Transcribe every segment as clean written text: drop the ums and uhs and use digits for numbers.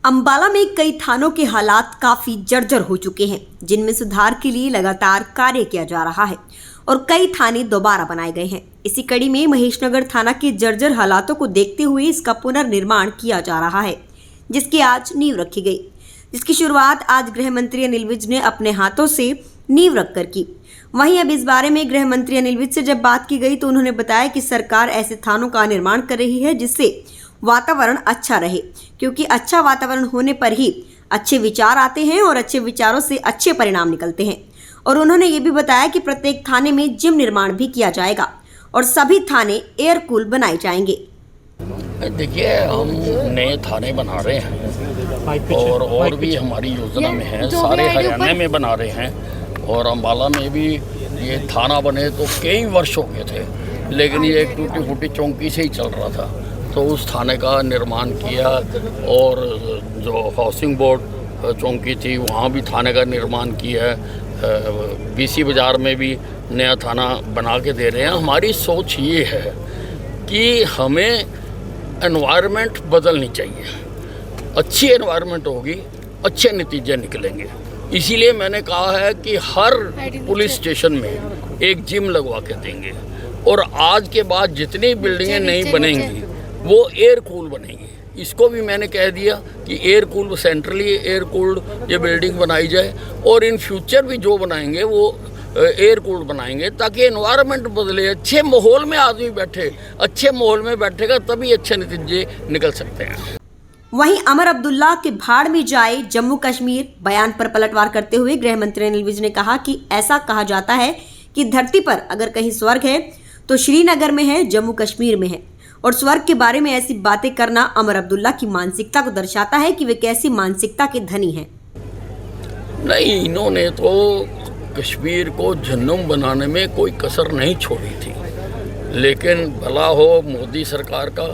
अंबाला में कई थानों के हालात काफी जर्जर हो चुके हैं, जिनमें सुधार के लिए लगातार कार्य किया जा रहा है और कई थाने दोबारा बनाए गए हैं। इसी कड़ी में महेशनगर थाना के जर्जर हालातों को देखते हुए इसका पुनर्निर्माण किया जा रहा है, जिसकी आज नींव रखी गई, जिसकी शुरुआत आज गृह मंत्री अनिल विज ने अपने हाथों से नींव रखकर की। वहीं अब इस बारे में गृह मंत्री अनिल विज से जब बात की गई तो उन्होंने बताया कि सरकार ऐसे थानों का निर्माण कर रही है जिससे वातावरण अच्छा रहे, क्योंकि अच्छा वातावरण होने पर ही अच्छे विचार आते हैं और अच्छे विचारों से अच्छे परिणाम निकलते हैं। और उन्होंने ये भी बताया कि प्रत्येक थाने में जिम निर्माण भी किया जाएगा और सभी थाने एयर कूल बनाए जाएंगे। देखिए, हम नए थाने बना रहे हैं और भी हमारी योजना में है, सारे हरियाणा में बना रहे हैं और अंबाला में भी ये थाना बने तो कई वर्ष हो गए थे, लेकिन ये एक टूटी फूटी चौकी से ही चल रहा था, तो उस थाने का निर्माण किया और जो हाउसिंग बोर्ड चौकी थी वहाँ भी थाने का निर्माण किया। बीसी बाज़ार में भी नया थाना बना के दे रहे हैं। हमारी सोच ये है कि हमें एनवायरनमेंट बदलनी चाहिए, अच्छी एनवायरनमेंट होगी, अच्छे नतीजे निकलेंगे। इसीलिए मैंने कहा है कि हर पुलिस स्टेशन में एक जिम लगवा के देंगे और आज के बाद जितनी बिल्डिंगें नहीं बनेंगी वो एयर कूल बनेंगी। इसको भी मैंने कह दिया कि air cool centrally air cooled ये बिल्डिंग बनाई जाए और इन फ्यूचर भी जो बनाएंगे वो एयर कूल्ड बनाएंगे ताकि एनवायरनमेंट बदले, अच्छे माहौल में आदमी बैठे, अच्छे माहौल में बैठेगा तभी अच्छे नतीजे निकल सकते हैं। वहीं अमर अब्दुल्ला के भाड़ में जाए जम्मू कश्मीर बयान पर पलटवार करते हुए गृह मंत्री अनिल विज ने कहा कि ऐसा कहा जाता है कि धरती पर अगर कहीं स्वर्ग है तो श्रीनगर में है, जम्मू कश्मीर में है, और स्वर्ग के बारे में ऐसी बातें करना अमर अब्दुल्ला की मानसिकता को दर्शाता है कि वे कैसी मानसिकता के धनी हैं। नहीं, इन्होंने तो कश्मीर को जन्नत बनाने में कोई कसर नहीं छोड़ी थी, लेकिन भला हो मोदी सरकार का,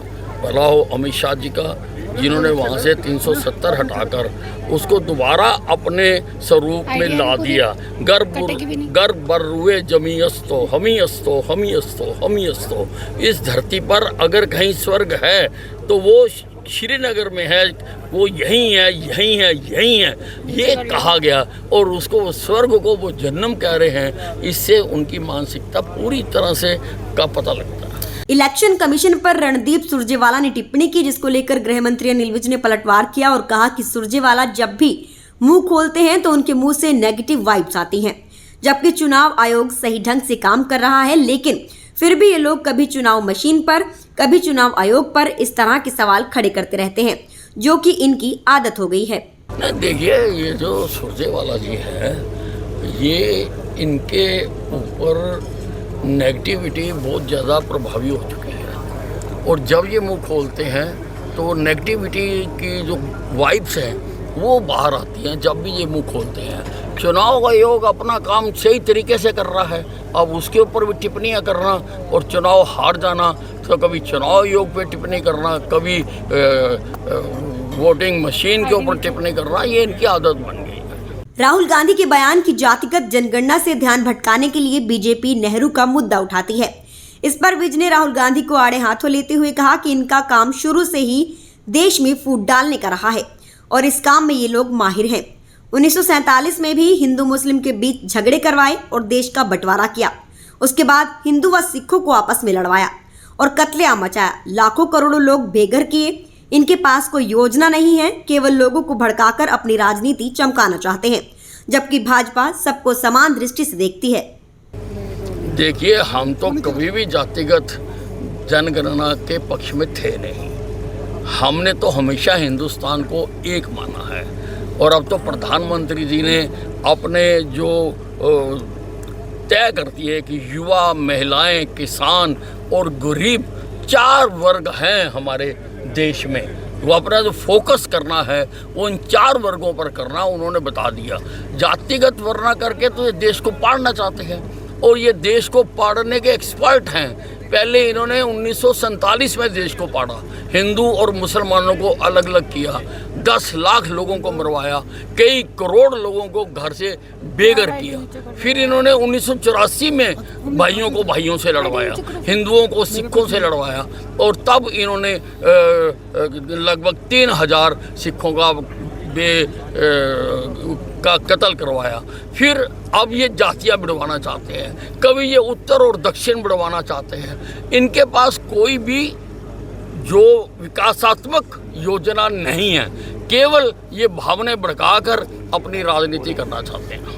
भला हो अमित शाह जी का, जिन्होंने वहाँ से 370 हटाकर उसको दोबारा अपने स्वरूप में ला दिया। गर्भ बर्रुए जमी अस्तो हमी अस्तो हमी अस्तो हमी अस्तो। इस धरती पर अगर कहीं स्वर्ग है तो वो श्रीनगर में है, वो यहीं है, यहीं है, यहीं है, ये कहा गया और उसको स्वर्ग को वो जन्नम कह रहे हैं। इससे उनकी मानसिकता पूरी तरह से का पता लगता है। इलेक्शन कमीशन पर रणदीप सुरजेवाला ने टिप्पणी की, जिसको लेकर गृह मंत्री अनिल विज ने पलटवार किया और कहा कि सुरजेवाला जब भी मुंह खोलते हैं तो उनके मुंह से नेगेटिव वाइब्स आती हैं, जबकि चुनाव आयोग सही ढंग से काम कर रहा है, लेकिन फिर भी ये लोग कभी चुनाव मशीन पर, कभी चुनाव आयोग पर इस तरह के सवाल खड़े करते रहते हैं, जो कि इनकी आदत हो गई है। देखिए, ये जो सुरजेवाला जी है, ये इनके ऊपर नेगेटिविटी बहुत ज़्यादा प्रभावी हो चुकी है और जब ये मुंह खोलते हैं तो नेगेटिविटी की जो वाइब्स हैं वो बाहर आती हैं जब भी ये मुंह खोलते हैं। चुनाव आयोग अपना काम सही तरीके से कर रहा है, अब उसके ऊपर भी टिप्पणियां करना और चुनाव हार जाना, तो कभी चुनाव आयोग पे टिप्पणी करना, कभी वोटिंग मशीन के ऊपर टिप्पणी करना, ये इनकी आदत बन गई। राहुल गांधी के बयान की जातिगत जनगणना से ध्यान भटकाने के लिए बीजेपी नेहरू का मुद्दा उठाती है। इस पर विज ने राहुल गांधी को आड़े हाथों लेते हुए कहा कि इनका काम शुरू से ही देश में फूट डालने का रहा है और इस काम में ये लोग माहिर हैं। 1947 में भी हिंदू मुस्लिम के बीच झगड़े करवाए और देश का बंटवारा किया। उसके बाद हिंदू व सिखों को आपस में लड़वाया और कत्लेआम मचाया, लाखों करोड़ों लोग बेघर किए। इनके पास कोई योजना नहीं है, केवल लोगों को भड़काकर अपनी राजनीति चमकाना चाहते हैं, जबकि भाजपा सबको समान दृष्टि से देखती है। देखिए, हम तो कभी भी जातिगत जनगणना के पक्ष में थे नहीं। हमने तो हमेशा हिंदुस्तान को एक माना है और अब तो प्रधानमंत्री जी ने अपने जो तय करती है कि युवा, महिलाएं, किसान और गरीब 4 वर्ग हैं हमारे देश में, वो अपना जो फोकस करना है वो इन 4 वर्गों पर करना उन्होंने बता दिया। जातिगत वरना करके तो ये देश को पाड़ना चाहते हैं और ये देश को पाड़ने के एक्सपर्ट हैं। पहले इन्होंने 1947 में देश को पाड़ा, हिंदू और मुसलमानों को अलग अलग किया, 10 लाख लोगों को मरवाया, कई करोड़ लोगों को घर से बेघर किया। फिर इन्होंने 1984 में भाइयों को भाइयों से लड़वाया, हिंदुओं को सिखों से लड़वाया, और तब इन्होंने लगभग 3000 सिखों का कत्ल करवाया। फिर अब ये जातियाँ बिड़वाना चाहते हैं, कभी ये उत्तर और दक्षिण बिड़वाना चाहते हैं। इनके पास कोई भी जो विकासात्मक योजना नहीं है, केवल ये भावनाएं भड़काकर अपनी राजनीति करना चाहते हैं।